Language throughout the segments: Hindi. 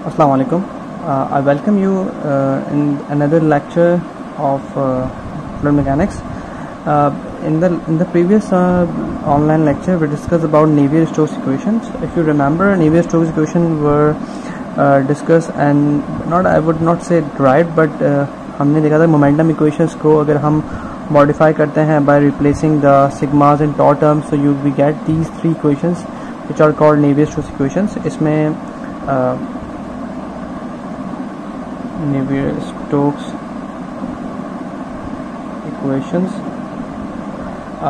Assalamu alaikum. I welcome you in another lecture of fluid mechanics. In the previous online lecture, we discussed about Navier-Stokes equations. If you remember, Navier-Stokes equations were discussed and I would not say derived, but हमने देखा था momentum equations को अगर हम modify करते हैं by replacing the sigmas and tau terms, so we get these three equations which are called Navier-Stokes equations. इसमें Navier-Stokes equations.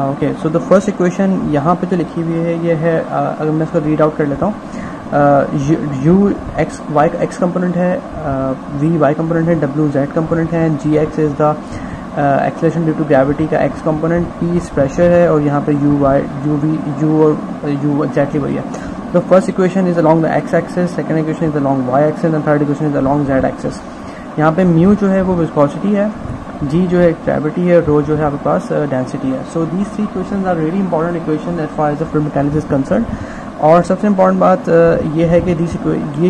Okay, so the first equation यहाँ पे जो लिखी हुई है ये है, अगर मैं इसको रीड आउट कर लेता हूँ, u x y x component है, v y कंपोनेंट है, w z कंपोनेंट है, g x is the acceleration due to gravity का x component, p is pressure है और यहाँ पे u y u v u और u एग्जैक्टली वही है. The first equation is along the x-axis, second equation is along y-axis, and third equation is along z-axis. यहाँ पे mu जो है वो viscosity है, g जो है gravity है, rho जो है आपके पास density है. So these three equations are really important equations as far as the fluid mechanics is concerned. और सबसे important बात ये है कि ये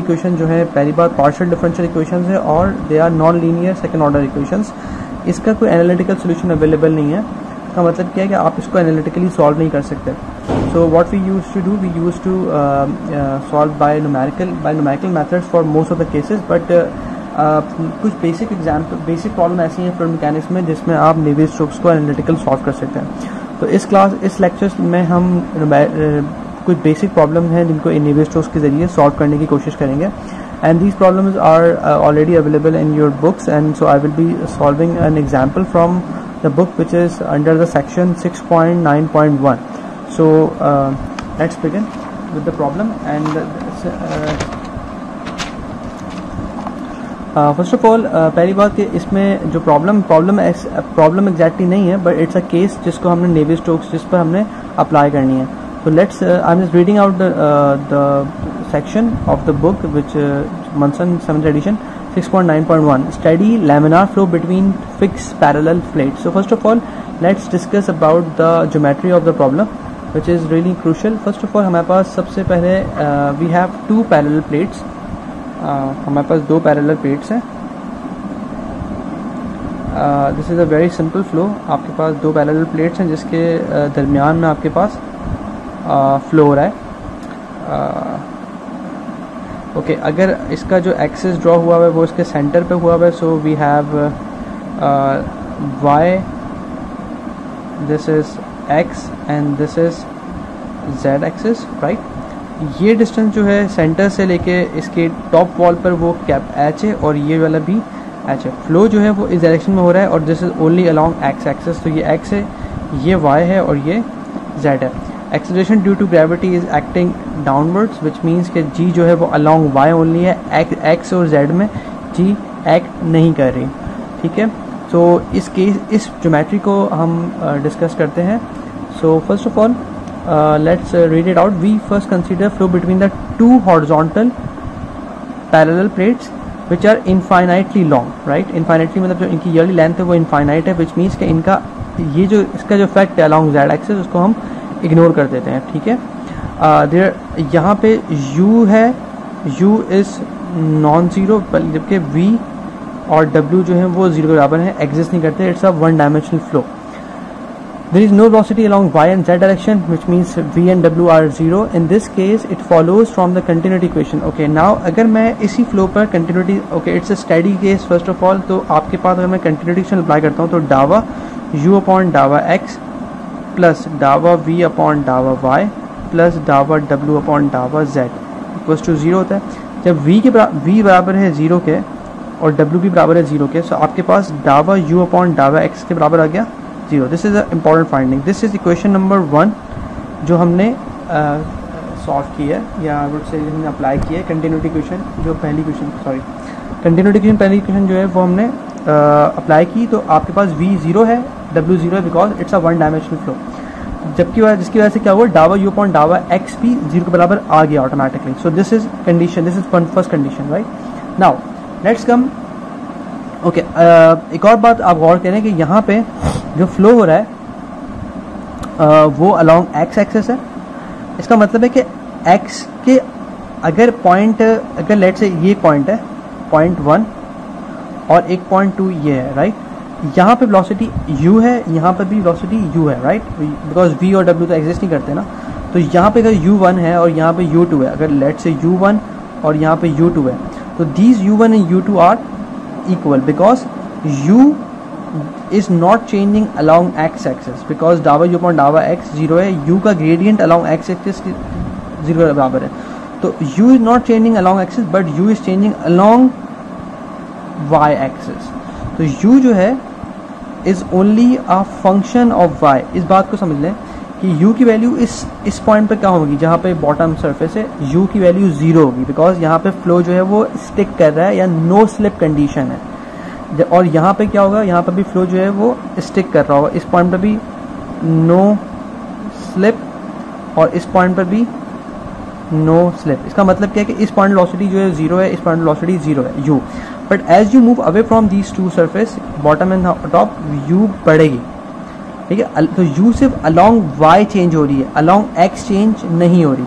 equation जो है पहली बात partial differential equations है और they are non-linear second order equations. इसका कोई analytical solution available नहीं है. इसका मतलब क्या है कि आप इसको analytically solve नहीं कर सकते. So what we used to do, we used to solve by numerical methods for most of the cases, but कुछ बेसिक प्रॉब्लम ऐसी हैं फ्लूइड मैकेनिक्स में जिसमें आप नेवियर-स्टोक्स को एनालिटिकल सॉल्व कर सकते हैं. तो इस लेक्चर में हम कुछ बेसिक प्रॉब्लम हैं जिनको नेवियर-स्टोक्स के ज़रिए सॉल्व करने की कोशिश करेंगे. And these problems are already available in your books, and so I will be solving an example from the book which is under the section 6.9.1. So let's begin with the problem, and first of all पहली बात कि इसमें जो प्रॉब्लम एग्जैक्टली नहीं है, बट इट्स अ केस जिसको हमने नेवियर-स्टोक्स जिस पर हमने अप्लाई करनी है. तो let's I am just reading out the section of the book which Munson 7th edition 6.9.1 steady laminar flow between fixed parallel plates. So first of all let's discuss about the geometry of the problem, which is really crucial. First of all हमारे पास सबसे पहले we have two parallel plates. हमारे पास दो parallel plates हैं. This is a very simple flow. आपके पास दो parallel plates हैं जिसके दरमियान में आपके पास flow हो रहा है. ओके, अगर इसका जो एक्सिस ड्रॉ हुआ है वो इसके सेंटर पे हुआ है, so we have y, this is x and this is z axis, right. ये डिस्टेंस जो है सेंटर से लेके इसके टॉप वॉल पर वो कैप h है और ये वाला भी h है. फ्लो जो है वो इस डायरेक्शन में हो रहा है और this is only along x axis. तो ये x है, ये y है और ये z है. Acceleration due to gravity is acting downwards, which means कि g जो है वो अलोंग y ओनली है, x और z में g एक्ट नहीं कर रही, ठीक है. तो इस ज्योमेट्री को हम डिस्कस करते हैं. So first of all let's read it out. We first consider flow between the two horizontal parallel plates which are infinitely long, right. Infinitely मतलब जो इनकी ईयरली लेंथ है वो इनफाइनाइट है, विच मीन्स कि इनका ये जो इसका जो इफेक्ट है अलोंग z एक्सिस उसको हम इग्नोर कर देते हैं, ठीक है. यहाँ पे u है, u इज़ नॉन ज़ीरो, जबकि v और w जो है वो जीरो के बराबर है, एग्जिस्ट नहीं करते. It's a one dimensional flow. There is no velocity along y and z direction, which means v and w are zero. In this case it follows from the continuity equation. Okay, now अगर मैं इसी फ्लो पर continuity, okay it's a steady case first of all. तो आपके पास अगर मैं कंटिन्यूटी इक्वेशन अप्लाई करता हूँ तो डावा u अपॉन डावा x प्लस डावा v अपॉन डावा y प्लस डावा w अपॉन डावा z इक्वल्स टू जीरो होता है. जब v बराबर है जीरो के और w भी बराबर है जीरो के, सो आपके पास डावा u अपॉन डावा x के बराबर आ गया zero. This is a important finding. This is equation number 1 जो हमने सॉल्व की है, या वुड से हमने अप्लाई की है. कंटिन्यूटी इक्वेशन जो पहली इक्वेशन जो है वो हमने अप्लाई की. तो आपके पास v जीरो है, w जीरो है, because it's a one dimensional flow. जिसकी वजह से क्या हुआ, डावा u अपॉन डावा x भी जीरो के बराबर आ गया automatically. So this is condition, this is first condition, right. Now let's come. Okay, एक और बात आप गौर करें कि यहाँ पे जो फ्लो हो रहा है वो अलोंग x एक्सेस है. इसका मतलब है कि x के अगर पॉइंट, अगर लेट से ये पॉइंट है पॉइंट 1 और एक पॉइंट 2 ये है, राइट, यहाँ पे वेलोसिटी u है, यहाँ पे भी वेलोसिटी u है, राइट, बिकॉज v और w तो एग्जिस्ट नहीं करते ना। तो यहाँ पे अगर u1 है और यहाँ पे u2 है, अगर लेट से u1 और यहाँ पे u2 है, तो these u1 and u2 are equal because u is not changing along x axis, because डावा u अपॉन डावा x 0 है, u का ग्रेडियंट अलॉन्ग x एक्सिस 0 के बराबर है। तो u is not changing along axis but u is changing along y axis. तो u जो है is only a function of y। इस बात को समझ लें कि u की वैल्यू इस पॉइंट पर क्या होगी, जहाँ पे बॉटम सरफेस है, u की वैल्यू 0 होगी बिकॉज यहाँ पे फ्लो जो है वो स्टिक कर रहा है या नो स्लिप कंडीशन है। और यहाँ पे क्या होगा, यहाँ पर भी फ्लो जो है वो स्टिक कर रहा होगा, इस पॉइंट पर भी नो स्लिप और इस पॉइंट पर भी नो स्लिप। इसका मतलब क्या है कि इस पॉइंट वेलोसिटी जो है 0 है, इस पॉइंट वेलोसिटी 0 है u, but as you move away from these two surface bottom and top u बढ़ेगी, ठीक है। तो u सिर्फ अलॉन्ग y चेंज हो रही है, अलॉन्ग x चेंज नहीं हो रही।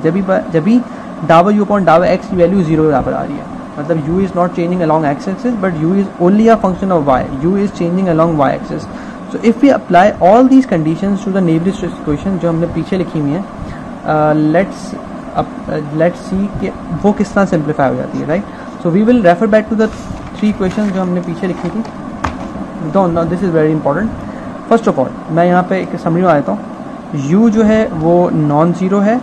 जब भी डावा u अपॉन डावा x की वैल्यू 0 बराबर आ रही है, मतलब u is not changing along x axis but u is only a function of y, u is changing along y axis. So if we apply all these conditions to the Navier Stokes equation जो हमने पीछे लिखी हुई है, लेट्स सी कि वो किस तरह सिंप्लीफाई हो जाती है, right. So we will refer back to the 3 equation जो हमने पीछे लिखी थी। This is very important. First of all मैं यहाँ पे एक समरी में आ जाता हूँ। u जो है वो नॉन ज़ीरो है,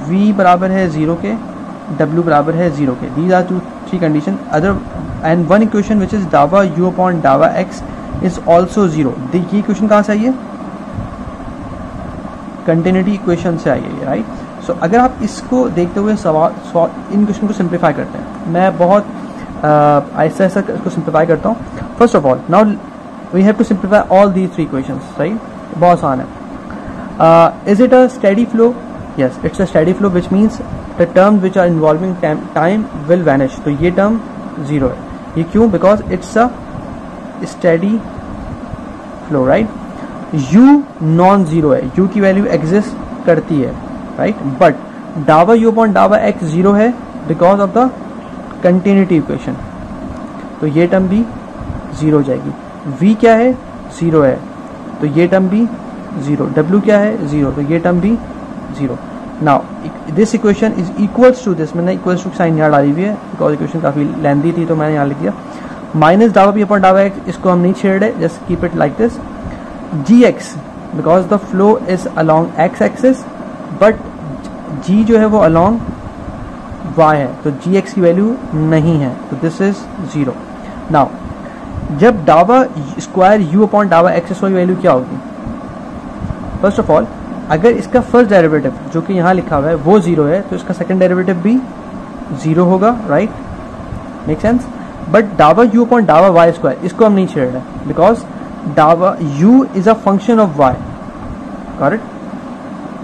v बराबर है 0 के, w बराबर है 0 के। These are 2-3 condition other and one equation which is डावा u अपॉन डावा x इज ऑल्सो 0। ये इक्वेशन कहाँ से आई है, कंटिन्यूटी इक्वेशन से आई है, राइट। सो अगर आप इसको देखते हुए इन क्वेश्चन को सिंप्लीफाई करते हैं, मैं बहुत ऐसा इसको सिंप्लीफाई करता हूँ। First of all now we have to simplify all these 3 equations, right. बहुत आसान है। Is it a steady flow? Yes, it's a steady flow which means the terms which are involving time will vanish. तो ये टर्म 0 है। ये क्यों? Because it's a steady flow, right. u non zero है, u की वैल्यू एग्जिस्ट करती है, राइट, बट डावा u अपॉन डावा x 0 है because of the continuity equation. तो ये टर्म भी 0 हो जाएगी। v क्या है? 0 है, तो ये टर्म भी 0। w क्या है? 0, तो ये टर्म भी 0। Now this equation is equals to this, मैंने इक्वल्स टू साइन यहाँ डाली हुई है बिकॉज इक्वेशन काफ़ी लेंथी थी तो मैंने यहाँ लिख दिया। माइनस डावा b अपॉन डावा x, इसको हम नहीं छेड़ रहे, just keep it like this. gx because the flow is along x axis but g जो है वो अलॉन्ग y है, तो gx की वैल्यू नहीं है, तो दिस इज 0। नाउ जब डावा स्क्वायर u अपॉन डावा x की वैल्यू क्या होगी? फर्स्ट ऑफ ऑल अगर इसका फर्स्ट डेरिवेटिव जो कि यहाँ लिखा हुआ है वो 0 है तो इसका सेकंड डेरिवेटिव भी 0 होगा, राइट, मेक सेंस। बट डावा u अपॉन डावा y स्क्वायर, इसको हम नहीं छेड़ रहे बिकॉज डावा u is a function of y, correct,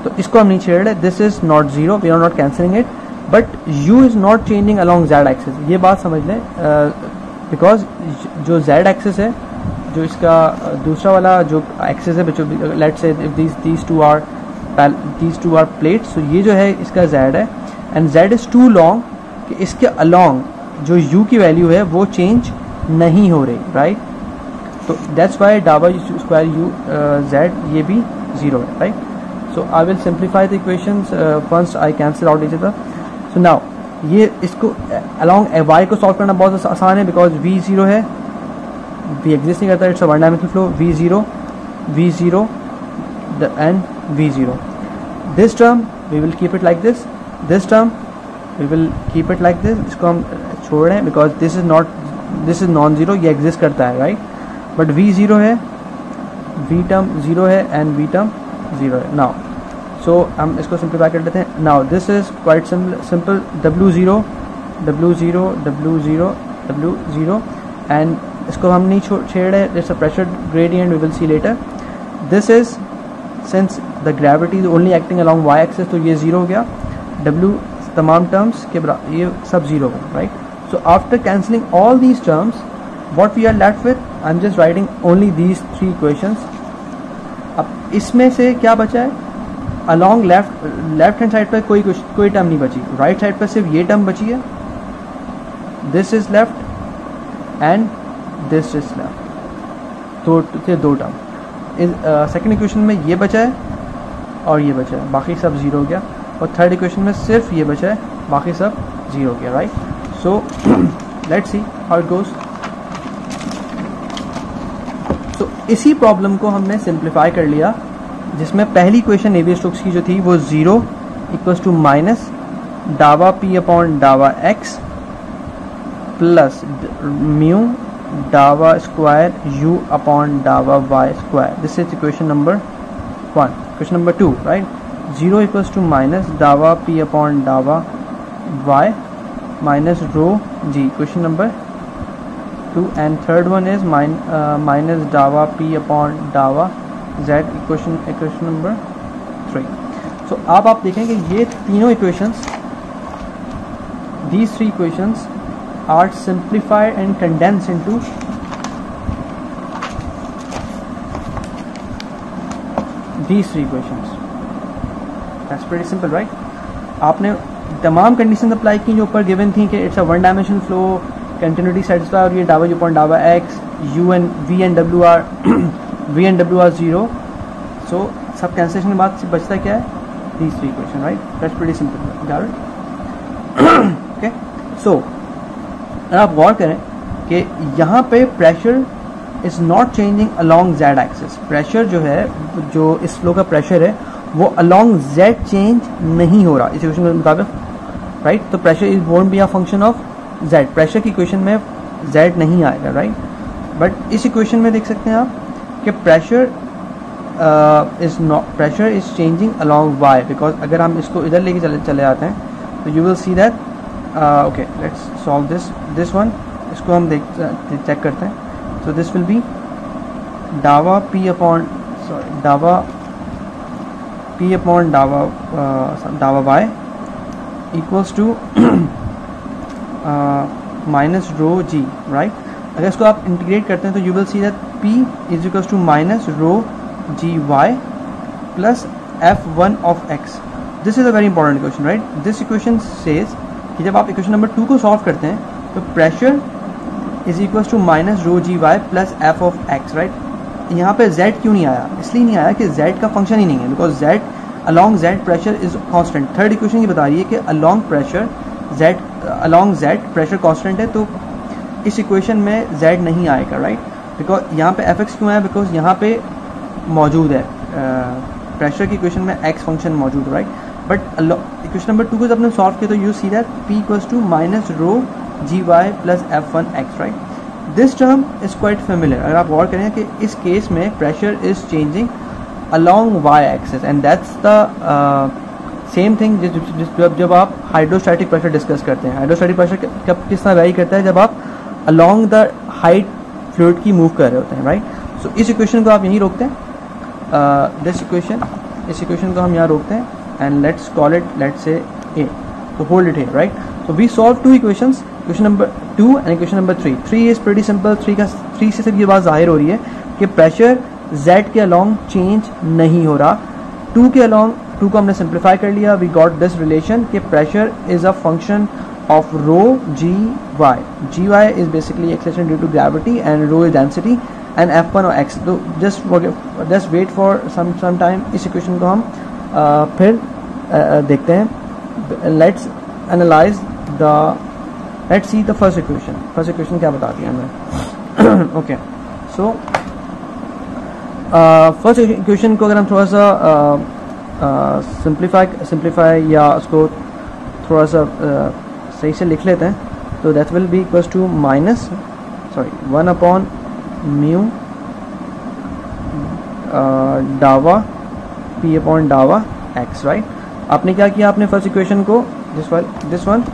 तो इसको हम नहीं छेड़ रहे। This is not 0, we are not cancelling it, but u is not changing along z axis. ये बात समझ लें बिकॉज जो z एक्सिस है, जो इसका दूसरा वाला जो एक्सिस है, let's say these two are plates, तो ये जो है इसका z है and z is too long कि इसके अलॉन्ग जो u की वैल्यू है वो चेंज नहीं हो रही, राइट। तो दैट्स वाई डावा स्क्वायर u z ये भी 0 है, right. So I will simplify the equations first, I cancel out each other. So now ये इसको अलॉन्ग y को सॉल्व करना बहुत आसान है बिकॉज v 0 है, v एग्जिस्ट नहीं करता, it's a one dimensional flow. v0 and v0, this term we will keep it like this term we will keep it like this, इसको हम छोड़ रहे हैं because this is non zero, ये एग्जिस्ट करता है, राइट, बट v 0 है, v टर्म 0 है एंड v टर्म 0 है। नाउ सो हम इसको सिंप्लीफाई कर लेते हैं। Now this is quite simple, w0 and इसको हम नहीं छेड़ रहे, it's a pressure gradient, we will see later. This is since the gravity is only acting along y axis, तो ये 0 हो गया। w तमाम टर्म्स के बराबर, ये सब 0 हो गया, right. So after cancelling all these terms what we are left with, I'm just writing only these 3 equations। अब इसमें से क्या बचा है? अलॉन्ग लेफ्ट हैंड साइड पर कोई टर्म नहीं बची, राइट साइड पर सिर्फ ये टर्म बची है, this is left and this is left, दो टर्म। सेकेंड इक्वेशन में ये बचा है और ये बचा है, बाकी सब जीरो हो गया। और थर्ड इक्वेशन में सिर्फ ये बचा है, बाकी सब जीरो हो गया, right. So let's see how it goes. तो इसी प्रॉब्लम को हमने सिंप्लीफाई कर लिया, जिसमें पहली इक्वेशन नेवियर स्टोक्स की जो थी वो 0 इक्वल्स टू माइनस डावा p अपॉन डावा x प्लस म्यू डावा स्क्वायर u अपॉन डावा y square. This is equation number 1। Equation number 2, right, 0 equals to minus डावा p अपॉन डावा y minus rho g, question number 2, and third one is minus dawa p upon dawa z, equation number 3. so अब आप देखें कि ये तीनों equations, these three equations are simplified and condensed into these three equations. That's pretty simple, right? आपने तमाम कंडीशन अप्लाई की जो ऊपर गिवन थी कि it's a one dimension flow, continuity satisfy, और ये डावा यू पॉइंट डावा x, u and v and डब्ल्यू आर जीरो। सो सब कैंसिलेशन के बाद बचता क्या है, these three equation, right. That's pretty simple, got it. Okay, so आप गौर करें कि यहाँ पे pressure is not changing along z axis. Pressure जो है, जो इस फ्लो का प्रेशर है, वो अलोंग जेड चेंज नहीं हो रहा इस इक्वेशन के मुताबिक, राइट। तो pressure is won't be a function of Z, pressure की इक्वेशन में जेड नहीं आएगा, राइट। बट इस इक्वेशन में देख सकते हैं आप कि pressure is changing along y, because अगर हम इसको इधर लेके चले जाते हैं तो you will see that, okay let's solve this one. इसको हम चेक करते हैं। सो दिस विल बी डावा p अपॉन डावा y equals to minus rho g, right. अगर इसको आप इंटीग्रेट करते हैं तो you will see that p is equals to minus rho g y plus f1 of x। This is a very important equation, right. This equation says कि जब आप इक्वेशन नंबर 2 को सॉल्व करते हैं तो pressure is equals to minus rho g y plus f of x, right. यहाँ पे z क्यों नहीं आया, इसलिए नहीं आया कि z का फंक्शन ही नहीं है, because z along z pressure is constant. Third equation ये बता रही है कि अलोंग z प्रेशर कांस्टेंट है, तो इस इक्वेशन में z नहीं आएगा, राइट। बिकॉज यहाँ पे fx क्यों आया, बिकॉज यहाँ पे मौजूद है प्रेशर की इक्वेशन में x फंक्शन मौजूद है, राइट। बट इक्वेशन नंबर 2 को जब हमने सॉल्व किया तो you see that p equals to minus rho g y plus f1x, right. This term is quite familiar. अगर आप गौर करें कि इस केस में pressure is changing along y axis, and that's the same thing जब आप हाइड्रोस्टैटिक प्रेशर डिस्कस करते हैं। हाइड्रोस्टैटिक प्रेशर कब किस तरह वेरी करता है, जब आप अलोंग द हाइट फ्लूइड की मूव कर रहे होते हैं, राइट। सो इस इक्वेशन को आप यहीं रोकते हैं, इस इक्वेशन को हम यहाँ रोकते हैं, and let's call it, let's say A, तो hold it here, right. So we solve two equations, equation number 2 and equation number 3। 3 is pretty simple. 3 से सिर्फ ये बात जाहिर हो रही है कि प्रेशर z के अलोंग चेंज नहीं हो रहा। 2 को हमने सिंप्लीफाई कर लिया, वी गॉट दिस रिलेशन कि pressure is a function of rho g y is basically acceleration due to gravity and rho is density and f1 और x। तो just wait for some time. इस इक्वेशन को हम फिर देखते हैं। Let's analyse let's see the first equation क्या बताती है हमें। ओके, सो फर्स्ट इक्वेशन को अगर हम थोड़ा सा सिंप्लीफाई या उसको थोड़ा सा सही से लिख लेते हैं तो that will be equals to minus 1 upon mu डावा p अपॉन डावा x, राइट। आपने क्या किया, आपने फर्स्ट इक्वेशन को दिस वन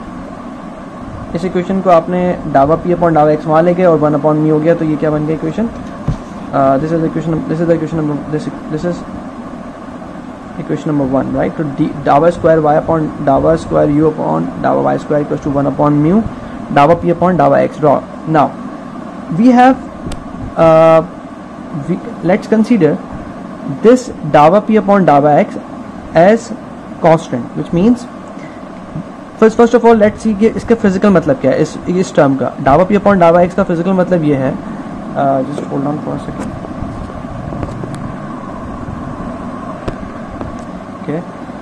इस इक्वेशन को आपने डावा p अपॉन डावा x वहाँ ले गए और 1 अपॉन म्यू हो गया, तो ये क्या बन गया equation, this is equation number 1, right? So डावा स्क्वायर y अपॉन डावा स्क्वायर u अपॉन डावा y square equals to 1 upon mu डावा p अपॉन डावा x. Draw. Now we have let's consider this डावा p upon डावा x as constant, which means first of all let's see कि इसका फिजिकल मतलब क्या है इस टर्म का। डावा पी अपॉन डावा एक्स का फिजिकल मतलब ये है, just hold on for a second, okay.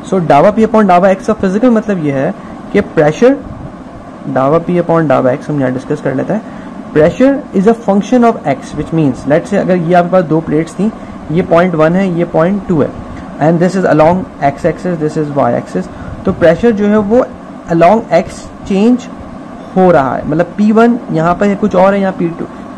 So डावा पी अपॉन डावा एक्स का फिजिकल मतलब ये है कि प्रेशर, डावा पी अपॉन डावा एक्स हम यहाँ डिस्कस कर लेते हैं। Pressure is a function of x, which means let's say अगर ये आपके पास दो प्लेट्स थी, ये 0.1 है, ये 0.2 है, and this is along x axis, this is y axis, तो प्रेशर जो है वो अलोंग एक्स चेंज हो रहा है, मतलब P1 यहाँ पर कुछ और है, यहाँ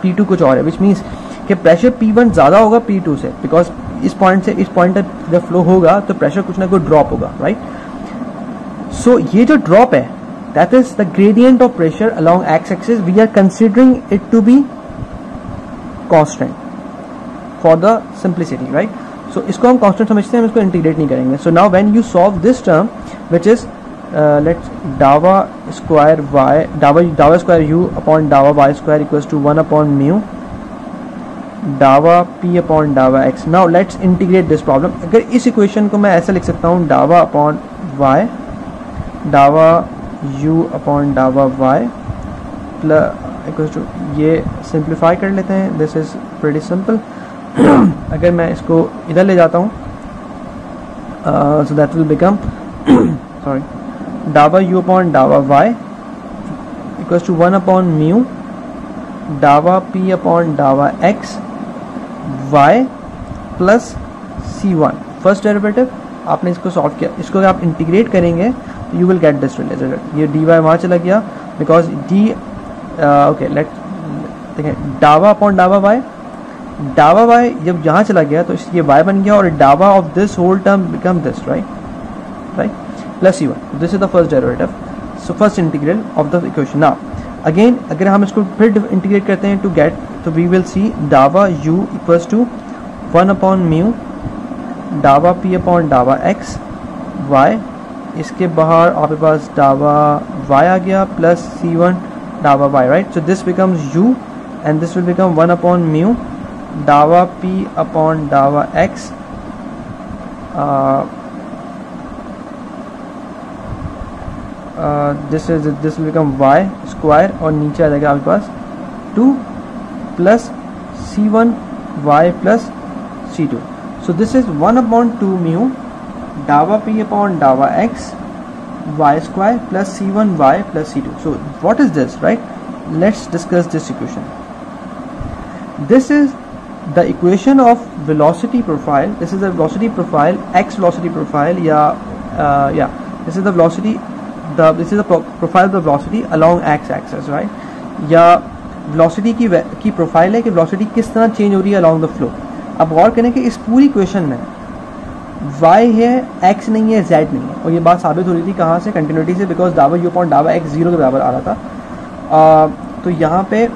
P2 कुछ और है, विच मीन्स कि प्रेशर P1 ज़्यादा होगा P2 से, बिकॉज इस पॉइंट से इस पॉइंट तक जब फ्लो होगा तो प्रेशर कुछ ना कुछ ड्रॉप होगा, राइट। सो ये जो ड्रॉप है that is the gradient of pressure along x-axis. We are considering it to be constant for the simplicity, right? So इसको हम constant समझते हैं, हम इसको integrate नहीं करेंगे. So now when you solve this term, which is let's डावा square y, डावा square u upon डावा y square equals to 1 upon mu डावा p upon डावा x. Now let's integrate this problem. अगर इस equation को मैं ऐसा लिख सकता हूँ, डावा upon y, डावा u अपॉन डावा y प्लस इक्वल टू, ये सिंप्लीफाई कर लेते हैं, दिस इज प्रीटी सिंपल। अगर मैं इसको इधर ले जाता हूँ, so that will become sorry डावा u अपॉन डावा y equal to 1 upon mu डावा p अपॉन डावा x y plus c1, first derivative आपने इसको सॉल्व किया, इसको अगर आप इंटीग्रेट करेंगे you will get this related, ये dy वहाँ चला गया because d okay let's देखें, डावा अपॉन डावा y, डावा y जब यहाँ चला गया तो ये y बन गया और डावा of this whole term become this, right plus c1, this is the first derivative, so first integral of the equation. Now again अगर हम इसको फिर इंटीग्रेट करते हैं to get, तो we will see डावा u equals to 1 upon mu डावा p अपॉन डावा x y, इसके बाहर आपके पास डावा y आ गया प्लस c1 डावा y, right. So this becomes u and this will become 1 upon mu डावा p अपॉन डावा x this will become y square और नीचे आ जाएगा आपके पास 2 plus c1 y plus c2. So this is 1 upon 2 mu डावा p upon डावा x y square plus c1 y plus c2. So what is this, right? Let's discuss this equation. This is the equation of velocity profile. This is the velocity profile, x velocity profile, this is the velocity, this is the profile of the velocity along x axis, right? या velocity की profile है कि velocity किस तरह change हो रही है along the flow. अब गौर करें कि इस पूरी equation में y है, x नहीं है, z नहीं है, और ये बात साबित हो रही थी कहाँ से, कंटिन्यूटी से, बिकॉज डावा u अपॉन डावा x 0 के बराबर आ रहा था। तो यहाँ पे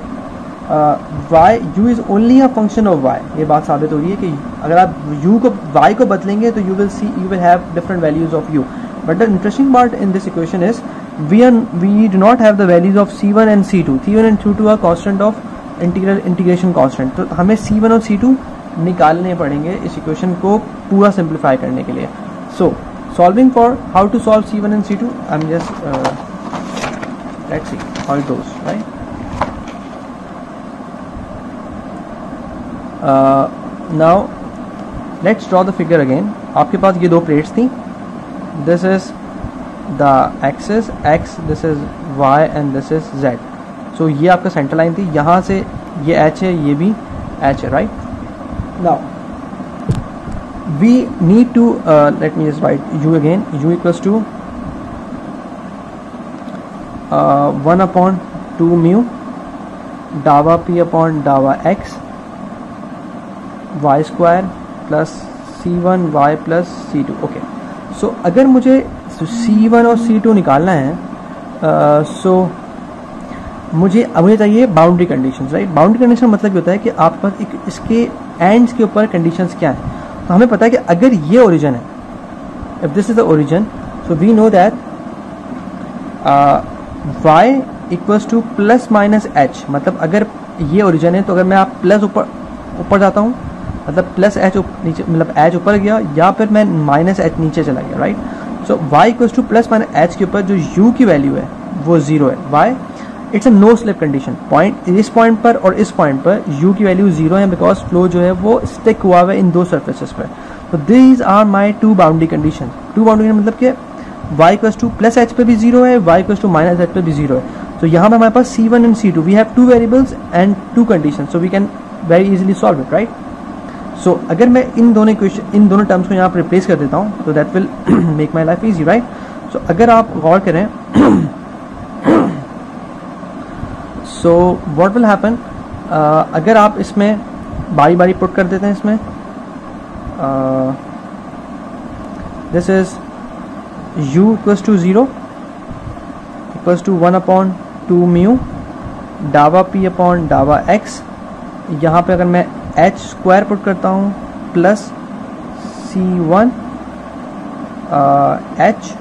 u is only a function of y, ये बात साबित हो रही है कि अगर आप u को y को बदलेंगे तो you will have different values of u, but the interesting part in this equation is we do not have the values of c1 and c2 are constant of integration constant, तो हमें c1 और c2 निकालने पड़ेंगे इस इक्वेशन को पूरा सिंप्लीफाई करने के लिए. So solving for how to solve C1 and C2, I'm just let's see how it goes, right? Now let's draw the figure again. आपके पास ये दो प्लेट्स थी, this is the axis x, this is y and this is z. So ये आपका सेंटर लाइन थी, यहाँ से ये h है, ये भी h है, right? Now we need to let me just write u again. U equals to 1 upon 2 mu डावा p upon डावा x y square plus c1 y plus c2. Okay, so अगर मुझे c1 और c2 निकालना है, सो मुझे चाहिए boundary conditions, right? Boundary condition मतलब ये होता है कि आप पास एक इसके एंड्स के ऊपर कंडीशंस क्या हैं. तो हमें पता है कि अगर ये ओरिजिन है, if this is the origin, so we know that y equals to plus minus h. मतलब अगर ये ओरिजिन है तो अगर मैं आप प्लस ऊपर जाता हूँ मतलब प्लस एच नीचे, मतलब एच ऊपर गया या फिर मैं माइनस एच नीचे चला गया, right. So y equals to plus minus H के ऊपर जो यू की वैल्यू है वो 0 है। Why? It's a no slip condition. Point, इस पॉइंट पर और इस पॉइंट पर यू की वैल्यू 0 है, बिकॉज फ्लो जो है वो स्टिक हुआ हुआ है इन दो सर्फेसेस पर। तो these are my two boundary condition. Two boundary मतलब कि y equals to plus H पे भी 0 है, y equals to minus H पे भी 0 है। तो यहाँ पे हमारे पास C1 and C2, we have two variables and two condition, so we can very easily solve it, right. So अगर मैं इन दोनों इक्वेशन, इन दोनों टर्म्स को यहाँ पर रिप्लेस कर देता हूँ तो that will make my life easy, right. So अगर आप गौर करें सो व्हाट विल हैपन, अगर आप इसमें बारी बारी पुट कर देते हैं इसमें, this is u equals to 0 equals to 1/2 mu डावा p अपॉन डावा x। यहाँ पे अगर मैं h स्क्वायर पुट करता हूँ plus C1 h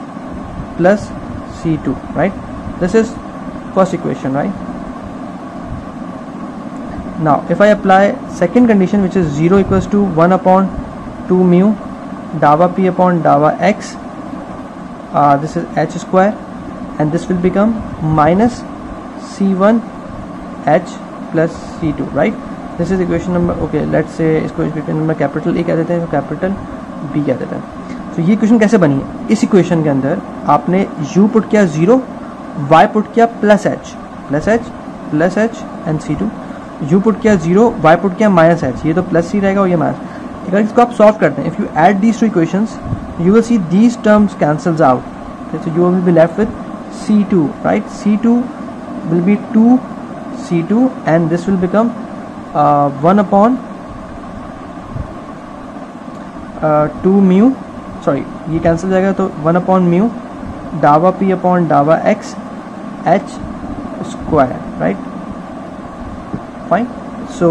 plus C2, right. This is first equation, right. Now if I apply second condition, which is 0 equals to 1/2 mu dawa p upon dawa x, this is h square, and this will become minus C1 h plus C2, right? This is equation number, okay, let's say इसको equation number कैपिटल A कह देते हैं, कैपिटल B कह देते हैं। तो ये इक्वेशन कैसे बनी है? इस इक्वेशन के अंदर आपने u पुट किया 0, y पुट किया plus H and C2, u put किया 0, y पुट किया माइनस एच, ये तो प्लस सी रहेगा और ये माइनस। अगर इसको आप सॉल्व करते हैं, if you add these two equations you will see these terms cancels out, so you will be left with C2, right. C2 will be 2 C2 and this will become 1/2 mu, sorry ये कैंसिल जाएगा तो 1/म्यू डावा p अपॉन डावा x h square, right, fine. So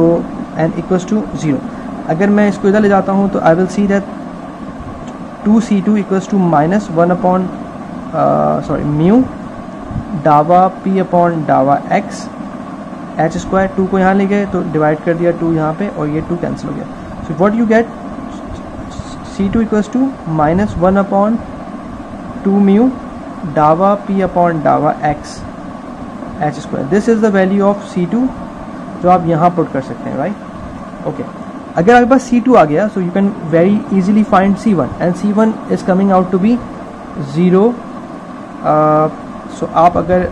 and equals to 0। अगर मैं इसको इधर ले जाता हूँ तो I will see that 2C2 equals to minus 1/, sorry mu डावा p अपॉन डावा x h स्क्वायर। 2 को यहाँ ले गए तो डिवाइड कर दिया 2 यहाँ पे और ये 2 कैंसिल हो गया। So what you get, C2 equals to minus 1/2 mu डावा p अपॉन डावा x h square. This is the value of C2 जो आप यहाँ पुट कर सकते हैं, राइट। ओके, अगर आपके पास C2 आ गया so you can very easily find C1 and C1 is coming out to be 0। So आप अगर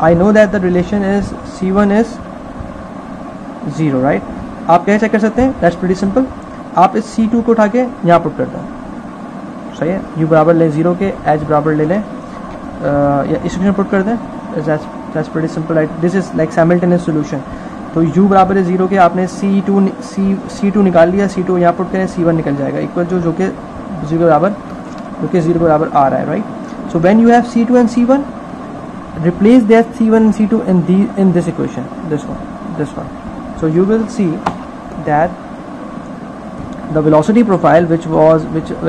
I know that the relation is C1 is 0, right. आप कैसे चेक कर सकते हैं? That's pretty simple. आप इस C2 को उठा के यहाँ पुट कर दें, सही है। u बराबर लें 0 के, h बराबर ले लें या इस पुट कर दें, that's pretty simple, right? This is like simultaneous solution। तो u बराबर है 0 के, आपने C2 निकाल लिया, C2 यहाँ पुट करें, C1 निकल जाएगा इक्वल जो कि 0 बराबर आ रहा है, right. So when you have C2 and C1, replace that C1 and C2 in this equation, this one। So you will see that the velocity profile which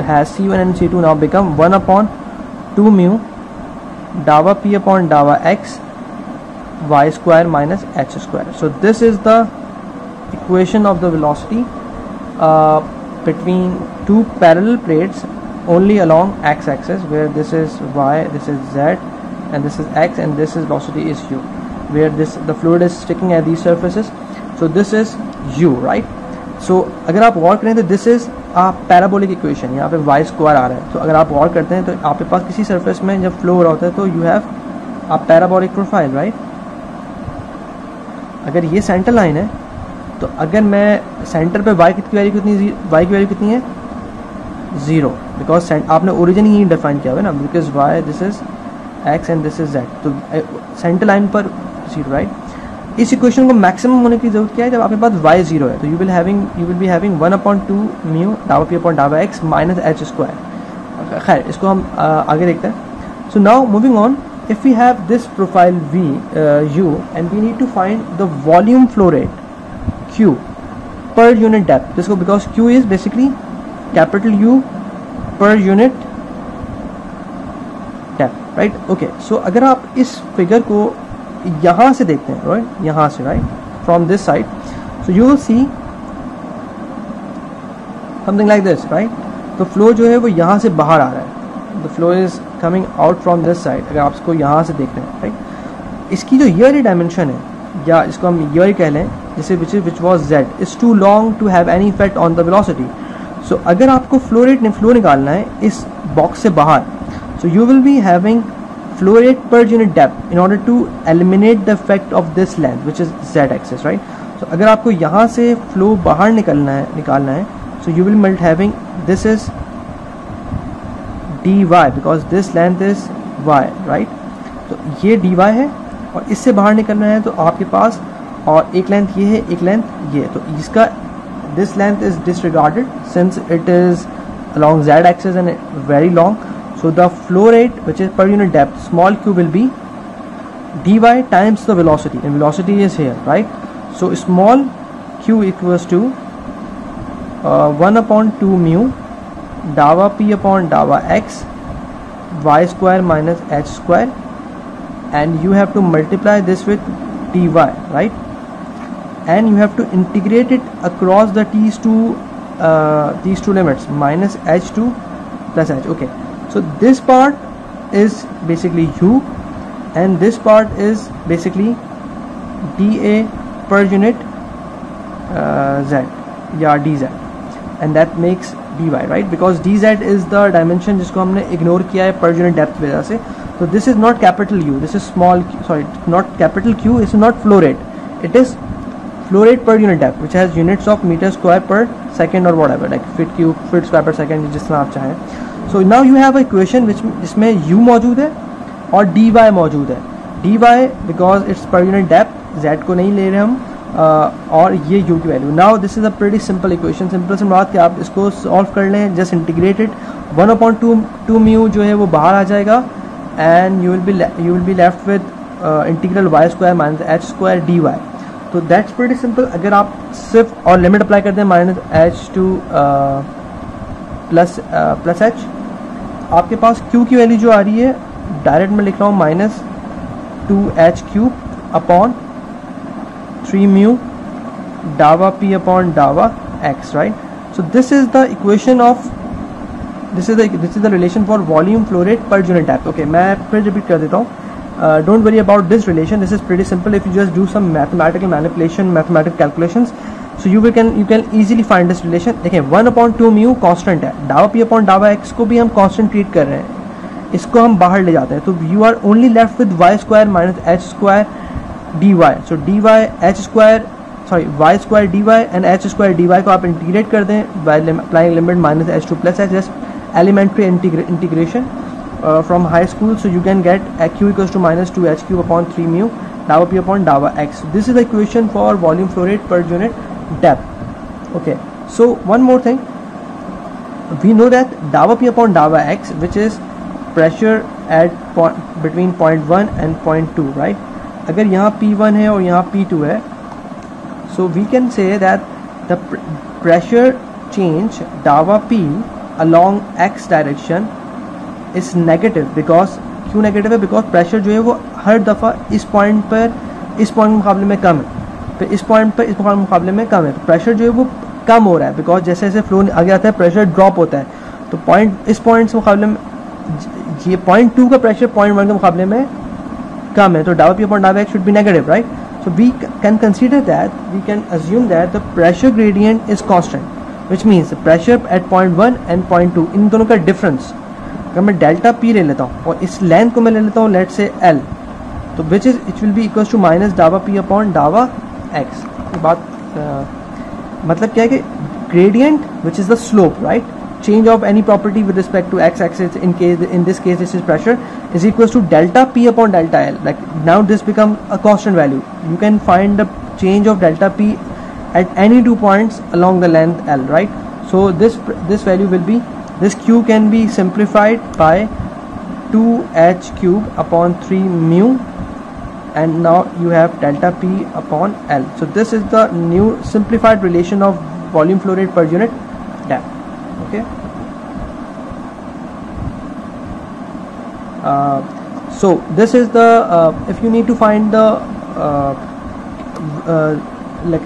has C1 and C2 now become 1/2 mu dawa p upon dawa x y square minus h square. So this is the equation of the velocity between two parallel plates only along x-axis, where this is y, this is z, and this is x, and this is velocity is u, where the fluid is sticking at these surfaces. So this is u, right? So अगर आप गौर करें तो this is a parabolic equation, यहाँ पे y स्क्वायर आ रहा है। तो अगर आप गौर करते हैं तो आपके पास किसी सरफेस में जब फ्लो हो रहा होता है तो you have a parabolic profile, right? अगर ये सेंटर लाइन है तो अगर मैं सेंटर पे y की वैल्यू कितनी है 0, बिकॉज आपने ओरिजिन ही डिफाइन किया हुआ है ना, because y this is x and this is z, तो सेंटर लाइन पर 0, राइट। इस इक्वेशन को मैक्सिमम होने की जरूरत क्या है? जब आपके पास y 0 है तो you will be having 1/2 mu डावा p अपॉन डावा x माइनस h स्क्वायर। खैर इसको हम आगे देखते हैं। So now moving on, if we have this profile v u and we need to find the volume flow rate q per unit depth, this because q is basically capital U per unit depth, right? Okay, so अगर आप इस फिगर को यहाँ से देखते हैं, right, यहाँ से, right, from this side, so you will see something like this, right. तो फ्लो जो है वो यहाँ से बाहर आ रहा है, the flow is coming out from this side, अगर आप इसको यहाँ से देख रहे हैं, राइट। इसकी जो ईयरली डायमेंशन है, या इसको हम ईयर कह लें, जैसे which was z is too long to have any effect on the velocity. So अगर आपको फ्लो निकालना है इस बॉक्स से बाहर, so you will be having flow rate per unit depth in order to eliminate the effect of this length which is z axis, right? So अगर आपको यहाँ से flow बाहर निकालना है, so you will be having this is dy because this length is y, right? तो ये dy है और इससे बाहर निकलना है तो आपके पास, और एक लेंथ ये है, एक लेंथ ये, तो इसका this length is disregarded since it is along z axis and very long. So the flow rate which is per unit depth, small q, will be dy times the velocity, and velocity is here, right? So small q equals to 1 upon 2 mu dawa p upon dawa x y square minus h square, and you have to multiply this with dy, right? And you have to integrate it across the these two limits, minus h2 plus h. Okay, so this part is basically u and this part is basically dA per unit z या dz, and that makes dy, right? Because dz is the dimension जिसको हमने ignore किया है per unit depth वजह से. So this is not capital U, this is small q, sorry, not capital Q, it's not flow rate, it is flow rate per unit depth which has units of meter square per second or whatever, like feet cube, feet square per second, जिस तरह आप चाहें. So now you have a equation जिसमें u मौजूद है और dy मौजूद है. dy because it's per unit depth, z को नहीं ले रहे हम, और ये u की value. Now this is a pretty simple equation, simple से बात कि आप इसको सॉल्व कर लें, जस्ट इंटीग्रेटेड 1/2 म्यू जो है वो बाहर आ जाएगा, and you will be left with integral y square minus h square dy. तो दैट्स प्रीटी सिंपल. अगर आप सिर्फ और लिमिट अप्लाई करते हैं माइनस h2 प्लस h, आपके पास q की वैल्यू जो आ रही है डायरेक्ट में लिख रहा हूँ माइनस 2h³ अपॉन 3 म्यू डावा p अपॉन डावा x, right. So this is the equation of this is the relation for volume flow rate per unit depth. Okay, मैं फिर रिपीट कर देता हूँ. Don't worry about this relation, this is pretty simple. If you just do some mathematical manipulation, mathematical calculations, so you can easily find this relation. देखिए 1/2 म्यू कांस्टेंट है, डावा p अपॉन डावा x को भी हम कांस्टेंट ट्रीट कर रहे हैं, इसको हम बाहर ले जाते हैं, तो you are only left with y square minus h square dy. So dy h square sorry y square dy and h square dy को आप इंटीग्रेट कर दें by applying limit minus h2 plus h, just elementary integration from high school. So you can get q equals to minus 2h³ upon 3 mu dawa p upon dawa x. So this is the equation for volume flow rate per unit depth. Okay, so one more thing, we know that dawa p upon dawa x, which is pressure at between 0.1 and 0.2, right? अगर यहाँ p1 है और यहाँ p2 है, so we can say that the pressure change dawa p along x direction is negative. Because क्यों नेगेटिव है? बिकॉज प्रेशर जो है वो हर दफ़ा इस पॉइंट के मुकाबले में कम है, फिर इस पॉइंट पर इस मुकाबले में कम है, तो प्रेशर जो है वो कम हो रहा है. बिकॉज जैसे जैसे फ्लो आगे आता है प्रेशर ड्रॉप होता है, तो इस पॉइंट से मुकाबले में ये 0.2 का प्रेशर 0.1 के मुकाबले में कम है, तो डावा p अपॉन डावा x should be negative, right. So we can consider that, we can assume that the pressure gradient is constant, which means pressure at 0.1 and 0.2, इन दोनों का डिफरेंस अगर मैं डेल्टा p ले लेता हूँ और इस लेंथ को मैं ले लेता हूँ लेट से l, तो which is it will be equals to minus डावा p अपॉन डावा x. बात मतलब क्या है कि gradient which is the slope, right, change of any property with respect to x axis, in this case this is pressure, is equals to delta p upon delta l. Like now this becomes a constant value. You can find the change of delta p at any 2 points along the length l, right. So this value will be, this q can be simplified by 2h³ upon 3 mu, and now you have delta p upon l. So this is the new simplified relation of volume flow rate per unit depth. Okay. So this is the if you need to find the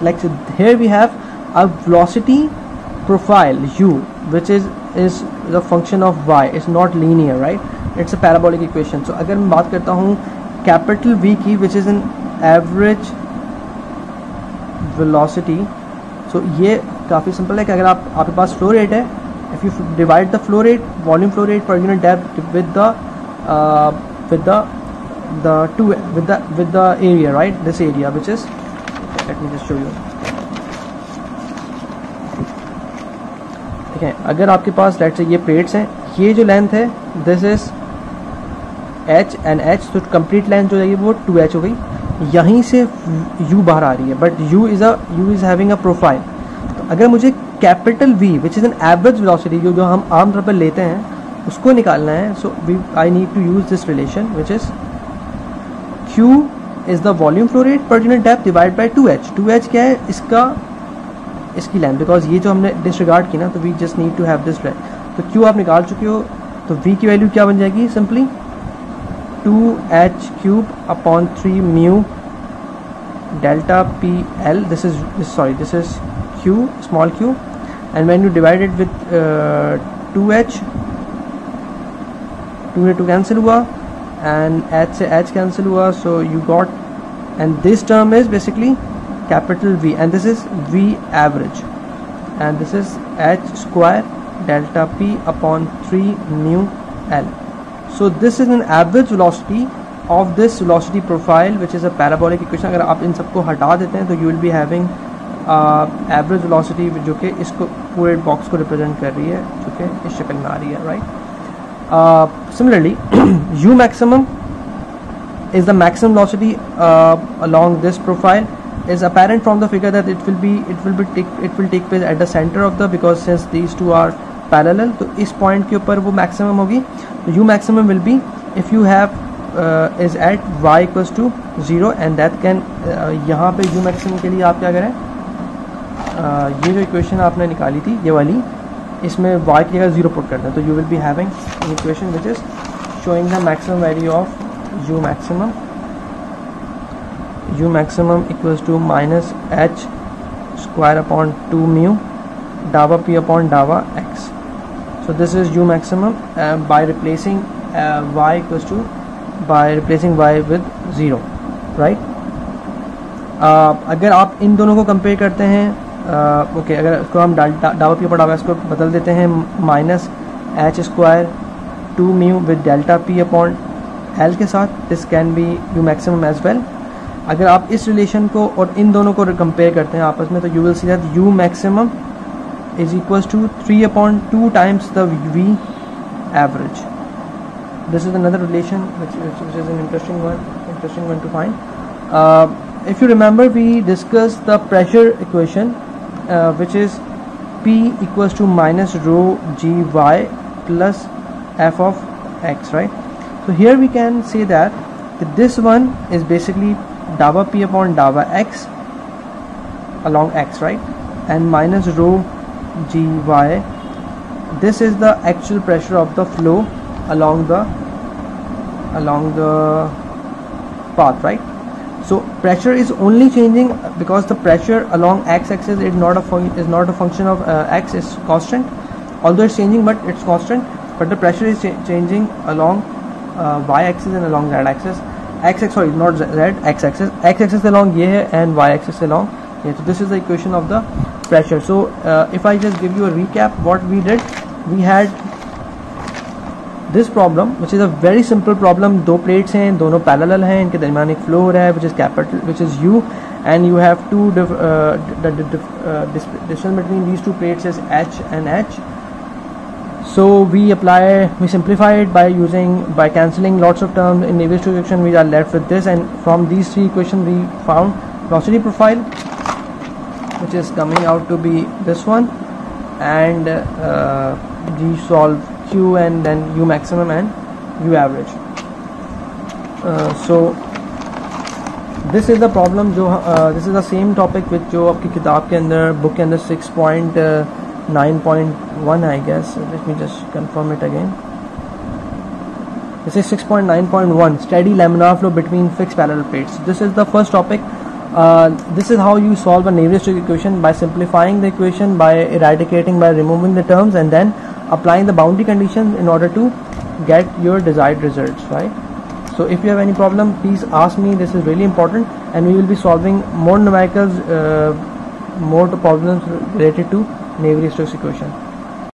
like here we have a velocity profile u, which is the function of y, is not linear, right? It's a parabolic equation. So अगर मैं बात करता हूँ कैपिटल v की, which is an average velocity, so ये काफ़ी सिंपल है कि अगर आपके पास फ्लो रेट है, if you divide the flow rate, volume flow rate per unit depth with the area, right? This area, which is, let me just show you. ठीक है, अगर आपके पास लेट्स से ये प्लेट्स हैं, ये जो लेंथ है this is h and h, तो कंप्लीट लेंथ जो है वो 2h हो गई. यहीं से u बाहर आ रही है, but u is having a profile. तो अगर मुझे capital v, which is an average velocity, जो हम आमतौर पर लेते हैं, उसको निकालना है, so I need to use this relation, which is q is the volume flow rate per unit depth divided by 2h. 2h क्या है, इसकी लेंथ, बिकॉज ये जो हमने डिसरिगार्ड की ना, तो we just need to have this length. तो q आप निकाल चुके हो, तो v की वैल्यू क्या बन जाएगी, simply 2h cube upon 3 mu delta pl. This is q, small q, and when you divide it with 2h, 2 में 2 cancel हुआ and h से h cancel हुआ, so you got, and this term is basically capital V, and this is V average, and this is h square delta p upon 3 mu l. So this is an average velocity of this velocity profile, which is a parabolic equation. अगर आप इन सबको हटा देते हैं तो you will be having average velocity, जो कि इसको पूरे बॉक्स को रिप्रेजेंट कर रही है, जो कि इस शक्ल में आ रही है, right. Similarly u maximum is the maximum velocity along this profile, is apparent from the figure that it will take place at the center of the, because since these two are parallel, तो इस पॉइंट के ऊपर वो मैक्सिमम होगी. तो u maximum will be if you have is at y equals to 0, and that can यहाँ पे u maximum के लिए आप क्या करें, ये जो इक्वेशन आपने निकाली थी ये वाली, इसमें y की जगह 0 पुट करते हैं, तो you will be having an equation which is showing the maximum value of u maximum. u maximum equals to minus h square upon 2 mu dava p upon dava x. So this is u maximum by replacing y equals to, by replacing y with 0, right? अगर आप इन दोनों को कंपेयर करते हैं, ओके, अगर इसको हम डावा पी अपॉन डावा इसको बदल देते हैं minus H square 2 mu with delta P upon L के साथ, this can be you maximum age well. अगर आप इस रिलेशन को और इन दोनों को कंपेयर करते हैं आपस में, तो you will see that you maximum is equals to 3 upon 2 times the V average. This is another relation which is an interesting one to find. If you remember, we discussed the pressure equation, which is P equals to minus rho G Y plus F of X, right? So here we can say that this one is basically dava P upon dava X along X, right? And minus rho G Y, this is the actual pressure of the flow along the path, right? So pressure is only changing because the pressure along x-axis is not a function of x, is constant, although it's changing, but it's constant. But the pressure is changing along y-axis and along z-axis. Not z, x-axis. X-axis along ये है and y-axis along ये. So this is the equation of the pressure. So if I just give you a recap, what we did, we had this problem, which is a very simple problem. दो plates हैं, दोनों parallel हैं, इनके दरमियान एक flow हो रहा है, which is u, and you have the distance between these two plates is h and h. So we simplify it by cancelling lots of terms in Navier Stokes equation. We are left with this, and from these three equations we found velocity profile, which is coming out to be this one, and we solve q and then u maximum and u average. So this is the problem this is the same topic which जो आपकी किताब के अंदर बुक के अंदर 6.9.1 I guess. Let me just confirm it again. This is 6.9.1, steady laminar flow between fixed parallel plates. This is the first topic This is how you solve a Navier-Stokes equation, by simplifying the equation, by eradicating, by removing the terms, and then applying the boundary conditions in order to get your desired results, right? So if you have any problem, please ask me. This is really important, and we will be solving more numericals, more problems related to Navier-Stokes equation.